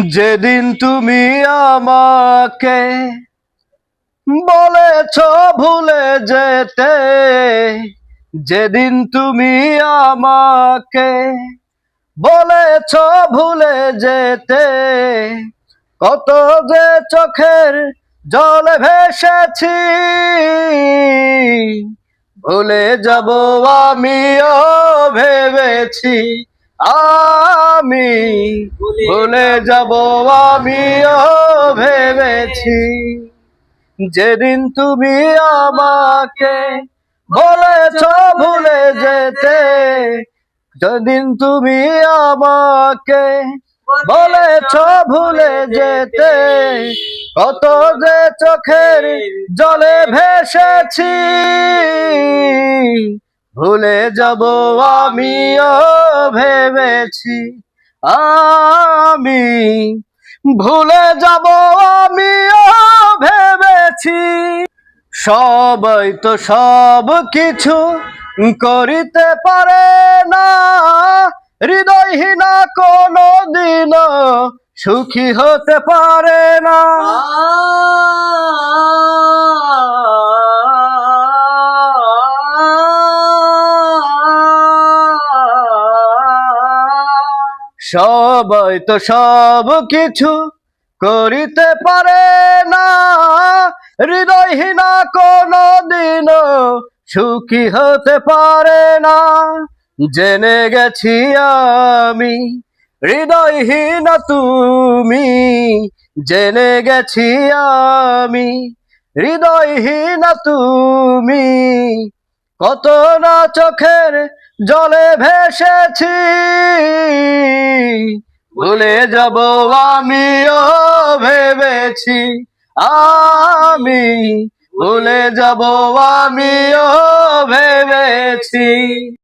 যেদিন তুমি আমাকে বলেছ ভুলে যেতে, যেদিন তুমি আমাকে বলেছ ভুলে যেতে, কত যে চোখের জলে ভেসেছি, ভুলে যাব আমিও ভেবেছি, আমি ভুলে যাব আমিও ভেবেছি। যেদিন তুমি আমাকে বলেছ ভুলে যেতে, যেদিন তুমি আমাকে বলেছ ভুলে যেতে, কত যে চোখের জলে ভেসেছি, ভুলে যাব আমিও ভেবেছি, আমি ভুলে যাব আমিও ভেবেছি। সবাই তো সব কিছু করিতে পারে না, হৃদয়হীনা কোনো দিনও সুখী হতে পারে না। সবাই তো সব কিছু করিতে পারে না, হৃদয়হীনা কোনো দিনও সুখী হতে পারে না। জেনে গেছি আমি হৃদয়হীনা তুমি, জেনে গেছি আমি হৃদয়হীনা তুমি, কত না চোখের জলে ভেসেছি, ভুলে যাব আমিও ভেবেছি, আমি ভুলে যাব আমিও ভেবেছি।